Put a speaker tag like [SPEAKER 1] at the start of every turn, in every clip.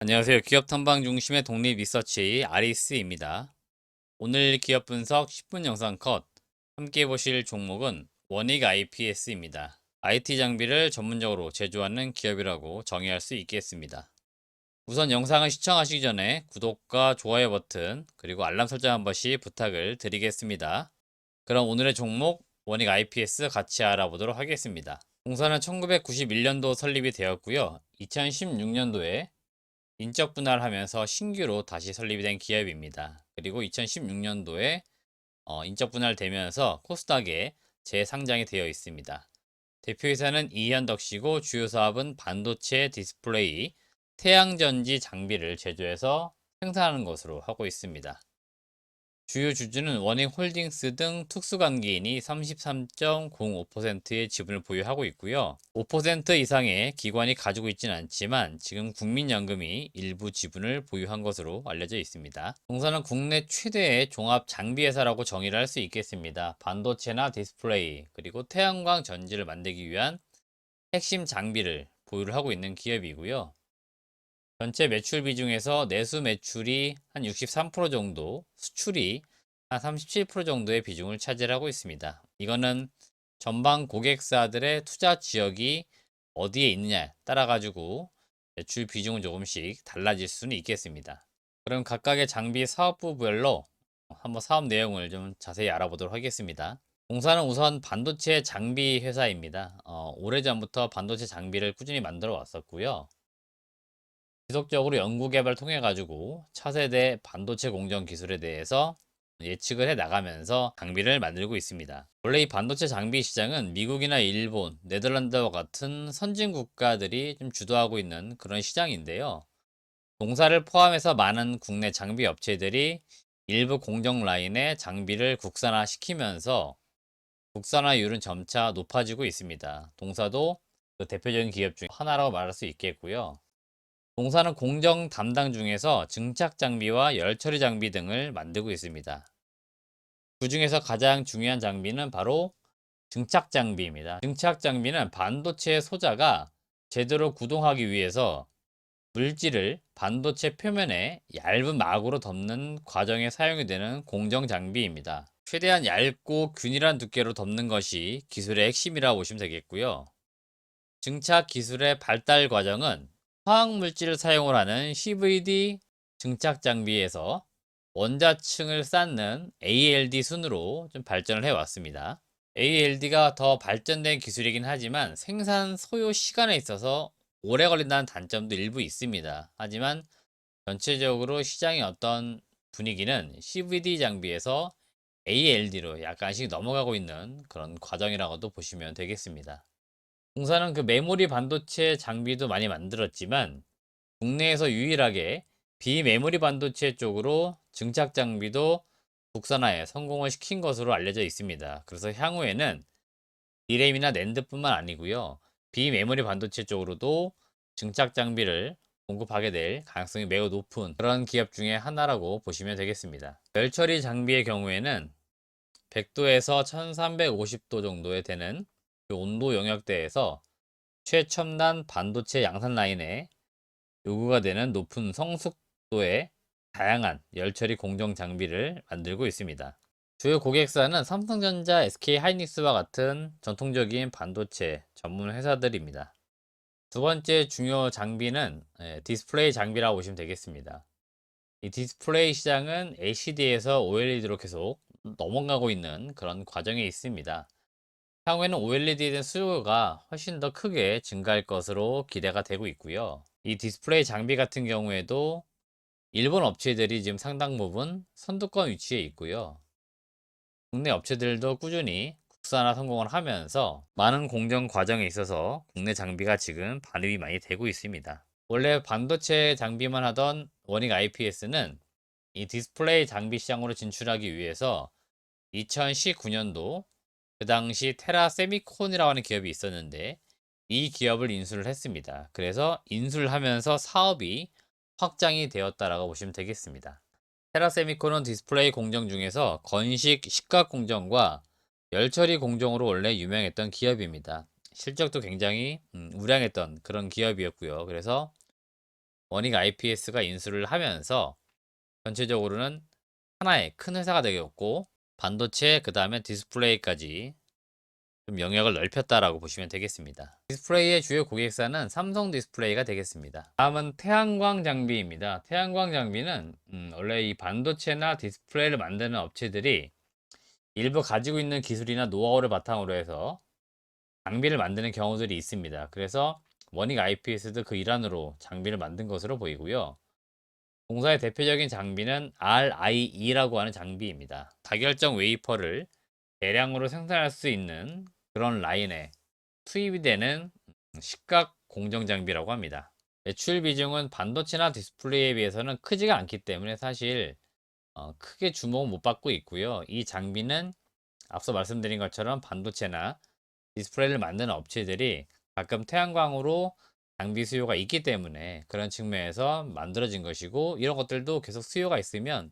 [SPEAKER 1] 안녕하세요. 기업 탐방 중심의 독립 리서치 아리스입니다. 오늘 기업 분석 10분 영상 컷 함께 보실 종목은 원익 IPS입니다. IT 장비를 전문적으로 제조하는 기업이라고 정의할 수 있겠습니다. 우선 영상을 시청하시기 전에 구독과 좋아요 버튼 그리고 알람 설정 한 번씩 부탁을 드리겠습니다. 그럼 오늘의 종목 원익 IPS 같이 알아보도록 하겠습니다. 공사는 1991년도 설립이 되었고요. 2016년도에 인적 분할하면서 신규로 다시 설립이 된 기업입니다. 그리고 2016년도에 인적 분할되면서 코스닥에 재상장이 되어 있습니다. 대표이사는 이현덕씨고 주요 사업은 반도체 디스플레이, 태양전지 장비를 제조해서 생산하는 것으로 하고 있습니다. 주요 주주는 원익홀딩스 등 특수관계인이 33.05%의 지분을 보유하고 있고요. 5% 이상의 기관이 가지고 있지는 않지만 지금 국민연금이 일부 지분을 보유한 것으로 알려져 있습니다. 동사는 국내 최대의 종합 장비 회사라고 정의를 할 수 있겠습니다. 반도체나 디스플레이 그리고 태양광 전지를 만들기 위한 핵심 장비를 보유를 하고 있는 기업이고요. 전체 매출 비중에서 내수 매출이 한 63% 정도, 수출이 한 37% 정도의 비중을 차지하고 있습니다. 이거는 전방 고객사들의 투자 지역이 어디에 있느냐에 따라 가지고 매출 비중은 조금씩 달라질 수는 있겠습니다. 그럼 각각의 장비 사업부별로 한번 사업 내용을 좀 자세히 알아보도록 하겠습니다. 공사는 우선 반도체 장비 회사입니다. 오래전부터 반도체 장비를 꾸준히 만들어 왔었고요. 지속적으로 연구개발 통해 가지고 차세대 반도체 공정 기술에 대해서 예측을 해 나가면서 장비를 만들고 있습니다. 원래 이 반도체 장비 시장은 미국이나 일본, 네덜란드와 같은 선진 국가들이 좀 주도하고 있는 그런 시장인데요. 동사를 포함해서 많은 국내 장비 업체들이 일부 공정 라인의 장비를 국산화시키면서 국산화율은 점차 높아지고 있습니다. 동사도 그 대표적인 기업 중 하나라고 말할 수 있겠고요. 동사는 공정 담당 중에서 증착 장비와 열 처리 장비 등을 만들고 있습니다. 그 중에서 가장 중요한 장비는 바로 증착 장비입니다. 증착 장비는 반도체 소자가 제대로 구동하기 위해서 물질을 반도체 표면에 얇은 막으로 덮는 과정에 사용이 되는 공정 장비입니다. 최대한 얇고 균일한 두께로 덮는 것이 기술의 핵심이라고 보시면 되겠고요. 증착 기술의 발달 과정은 화학 물질을 사용을 하는 CVD 증착 장비에서 원자층을 쌓는 ALD 순으로 좀 발전을 해 왔습니다. ALD가 더 발전된 기술이긴 하지만 생산 소요 시간에 있어서 오래 걸린다는 단점도 일부 있습니다. 하지만 전체적으로 시장의 어떤 분위기는 CVD 장비에서 ALD로 약간씩 넘어가고 있는 그런 과정이라고도 보시면 되겠습니다. 공사는 그 메모리 반도체 장비도 많이 만들었지만 국내에서 유일하게 비메모리 반도체 쪽으로 증착 장비도 국산화에 성공을 시킨 것으로 알려져 있습니다. 그래서 향후에는 디램이나 낸드뿐만 아니고요. 비메모리 반도체 쪽으로도 증착 장비를 공급하게 될 가능성이 매우 높은 그런 기업 중에 하나라고 보시면 되겠습니다. 열 처리 장비의 경우에는 100도에서 1350도 정도에 되는 그 온도 영역대에서 최첨단 반도체 양산 라인에 요구가 되는 높은 성숙도의 다양한 열처리 공정 장비를 만들고 있습니다. 주요 고객사는 삼성전자, SK하이닉스와 같은 전통적인 반도체 전문 회사들입니다. 두 번째 중요 장비는 디스플레이 장비라고 보시면 되겠습니다. 이 디스플레이 시장은 LCD에서 OLED로 계속 넘어가고 있는 그런 과정에 있습니다. 향후에는 OLED에 대한 수요가 훨씬 더 크게 증가할 것으로 기대가 되고 있고요. 이 디스플레이 장비 같은 경우에도 일본 업체들이 지금 상당 부분 선두권 위치에 있고요. 국내 업체들도 꾸준히 국산화 성공을 하면서 많은 공정 과정에 있어서 국내 장비가 지금 반입이 많이 되고 있습니다. 원래 반도체 장비만 하던 원익 IPS는 이 디스플레이 장비 시장으로 진출하기 위해서 2019년도 그 당시 테라 세미콘이라고 하는 기업이 있었는데 이 기업을 인수를 했습니다. 그래서 인수를 하면서 사업이 확장이 되었다라고 보시면 되겠습니다. 테라 세미콘은 디스플레이 공정 중에서 건식 식각 공정과 열처리 공정으로 원래 유명했던 기업입니다. 실적도 굉장히 우량했던 그런 기업이었고요. 그래서 원익 IPS가 인수를 하면서 전체적으로는 하나의 큰 회사가 되겠고 반도체 그다음에 디스플레이까지 좀 영역을 넓혔다라고 보시면 되겠습니다. 디스플레이의 주요 고객사는 삼성 디스플레이가 되겠습니다. 다음은 태양광 장비입니다. 태양광 장비는 원래 이 반도체나 디스플레이를 만드는 업체들이 일부 가지고 있는 기술이나 노하우를 바탕으로 해서 장비를 만드는 경우들이 있습니다. 그래서 원익 IPS도 그 일환으로 장비를 만든 것으로 보이고요. 공사의 대표적인 장비는 RIE라고 하는 장비입니다. 다결정 웨이퍼를 대량으로 생산할 수 있는 그런 라인에 투입이 되는 시각 공정 장비라고 합니다. 매출 비중은 반도체나 디스플레이에 비해서는 크지가 않기 때문에 사실 크게 주목은 못 받고 있고요. 이 장비는 앞서 말씀드린 것처럼 반도체나 디스플레이를 만드는 업체들이 가끔 태양광으로 장비 수요가 있기 때문에 그런 측면에서 만들어진 것이고, 이런 것들도 계속 수요가 있으면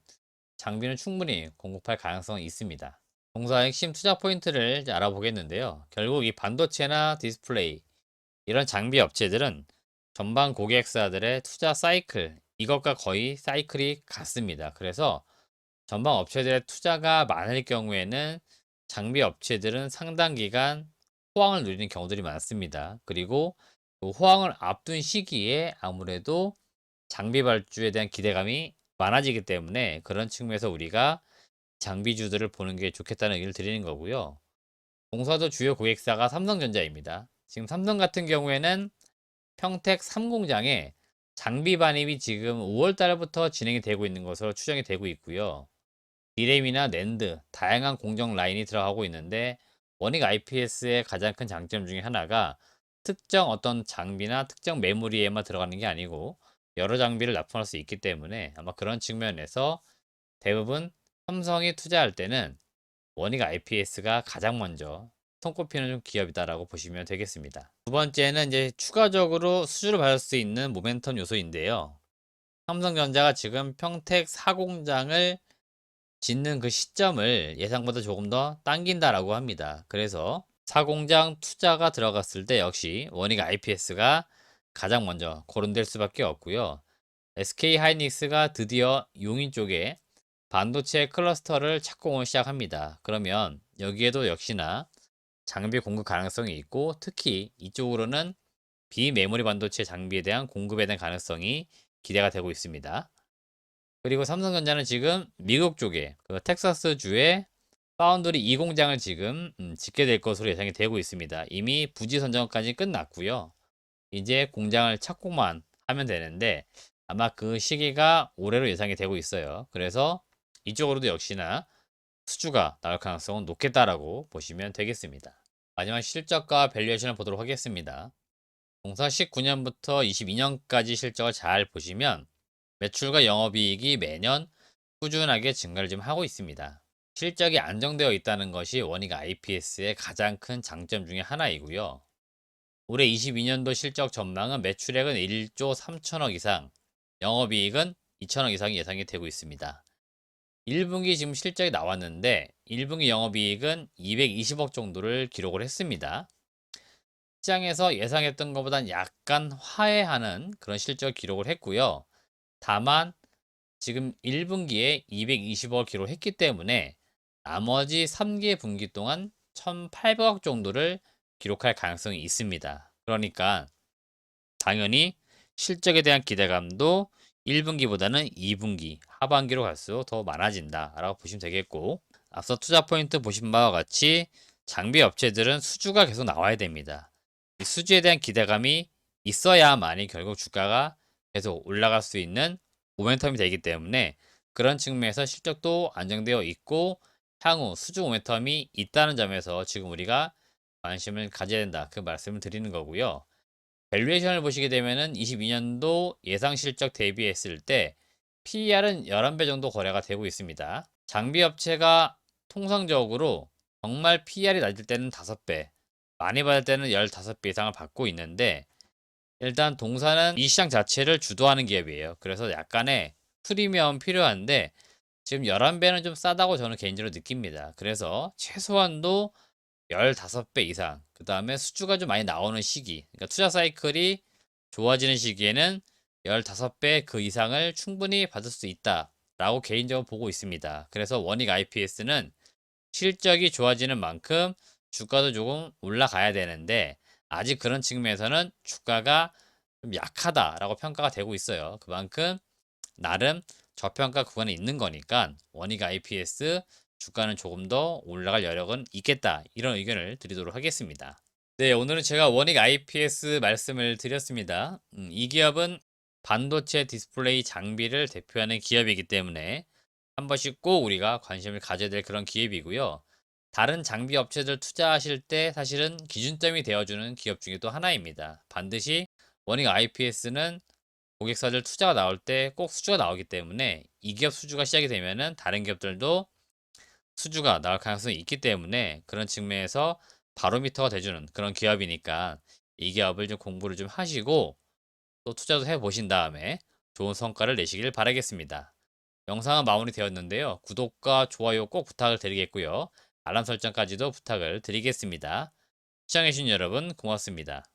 [SPEAKER 1] 장비는 충분히 공급할 가능성이 있습니다. 공사의 핵심 투자 포인트를 이제 알아보겠는데요. 결국 이 반도체나 디스플레이 이런 장비 업체들은 전방 고객사들의 투자 사이클, 이것과 거의 사이클이 같습니다. 그래서 전방 업체들의 투자가 많을 경우에는 장비 업체들은 상당 기간 호황을 누리는 경우들이 많습니다. 그리고 그 호황을 앞둔 시기에 아무래도 장비 발주에 대한 기대감이 많아지기 때문에 그런 측면에서 우리가 장비주들을 보는 게 좋겠다는 의견을 드리는 거고요. 공사도 주요 고객사가 삼성전자입니다. 지금 삼성 같은 경우에는 평택 3공장에 장비 반입이 지금 5월 달부터 진행이 되고 있는 것으로 추정이 되고 있고요. 디램이나 낸드, 다양한 공정 라인이 들어가고 있는데, 원익 IPS의 가장 큰 장점 중에 하나가 특정 어떤 장비나 특정 메모리에만 들어가는 게 아니고 여러 장비를 납품할 수 있기 때문에 아마 그런 측면에서 대부분 삼성이 투자할 때는 원익 IPS가 가장 먼저 손꼽히는 좀 기업이다라고 보시면 되겠습니다. 두 번째는 이제 추가적으로 수주를 받을 수 있는 모멘텀 요소인데요. 삼성전자가 지금 평택 4공장을 짓는 그 시점을 예상보다 조금 더 당긴다라고 합니다. 그래서 4공장 투자가 들어갔을 때 역시 원익 IPS가 가장 먼저 거론될 수밖에 없고요. SK 하이닉스가 드디어 용인 쪽에 반도체 클러스터를 착공을 시작합니다. 그러면 여기에도 역시나 장비 공급 가능성이 있고, 특히 이쪽으로는 비메모리 반도체 장비에 대한 공급에 대한 가능성이 기대가 되고 있습니다. 그리고 삼성전자는 지금 미국 쪽에 그 텍사스 주에 파운드리 2공장을 지금 짓게 될 것으로 예상이 되고 있습니다. 이미 부지 선정까지 끝났고요. 이제 공장을 착공만 하면 되는데 아마 그 시기가 올해로 예상이 되고 있어요. 그래서 이쪽으로도 역시나 수주가 나올 가능성은 높겠다라고 보시면 되겠습니다. 마지막 실적과 밸류에이션을 보도록 하겠습니다. 공사 19년부터 22년까지 실적을 잘 보시면 매출과 영업이익이 매년 꾸준하게 증가를 좀 하고 있습니다. 실적이 안정되어 있다는 것이 원익 IPS의 가장 큰 장점 중에 하나이고요. 올해 22년도 실적 전망은 매출액은 1조 3천억 이상, 영업이익은 2천억 이상이 예상이 되고 있습니다. 1분기 지금 실적이 나왔는데 1분기 영업이익은 220억 정도를 기록을 했습니다. 시장에서 예상했던 것보단 약간 하회하는 그런 실적 기록을 했고요. 다만 지금 1분기에 220억을 기록했기 때문에 나머지 3개 분기 동안 1,800억 정도를 기록할 가능성이 있습니다. 그러니까 당연히 실적에 대한 기대감도 1분기보다는 2분기, 하반기로 갈수록 더 많아진다라고 보시면 되겠고, 앞서 투자 포인트 보신 바와 같이 장비 업체들은 수주가 계속 나와야 됩니다. 이 수주에 대한 기대감이 있어야만이 결국 주가가 계속 올라갈 수 있는 모멘텀이 되기 때문에 그런 측면에서 실적도 안정되어 있고 향후 수주 모멘텀이 있다는 점에서 지금 우리가 관심을 가져야 된다, 그 말씀을 드리는 거고요. 밸류에이션을 보시게 되면은 22년도 예상 실적 대비했을 때 PER은 11배 정도 거래가 되고 있습니다. 장비 업체가 통상적으로 정말 PER이 낮을 때는 5배, 많이 받을 때는 15배 이상을 받고 있는데, 일단 동사는 이 시장 자체를 주도하는 기업이에요. 그래서 약간의 프리미엄 필요한데 지금 11배는 좀 싸다고 저는 개인적으로 느낍니다. 그래서 최소한도 15배 이상, 그 다음에 수주가 좀 많이 나오는 시기, 그러니까 투자 사이클이 좋아지는 시기에는 15배 그 이상을 충분히 받을 수 있다라고 개인적으로 보고 있습니다. 그래서 원익 IPS는 실적이 좋아지는 만큼 주가도 조금 올라가야 되는데 아직 그런 측면에서는 주가가 좀 약하다라고 평가가 되고 있어요. 그만큼 나름 저평가 구간에 있는 거니까 원익 IPS 주가는 조금 더 올라갈 여력은 있겠다. 이런 의견을 드리도록 하겠습니다. 네, 오늘은 제가 원익 IPS 말씀을 드렸습니다. 이 기업은 반도체 디스플레이 장비를 대표하는 기업이기 때문에 한 번씩 꼭 우리가 관심을 가져야 될 그런 기업이고요. 다른 장비 업체들 투자하실 때 사실은 기준점이 되어주는 기업 중에 또 하나입니다. 반드시 원익 IPS는 고객사들 투자가 나올 때 꼭 수주가 나오기 때문에 이 기업 수주가 시작이 되면은 다른 기업들도 수주가 나올 가능성이 있기 때문에 그런 측면에서 바로미터가 돼주는 그런 기업이니까 이 기업을 좀 공부를 좀 하시고 또 투자도 해보신 다음에 좋은 성과를 내시길 바라겠습니다. 영상은 마무리되었는데요. 구독과 좋아요 꼭 부탁을 드리겠고요. 알람 설정까지도 부탁을 드리겠습니다. 시청해주신 여러분 고맙습니다.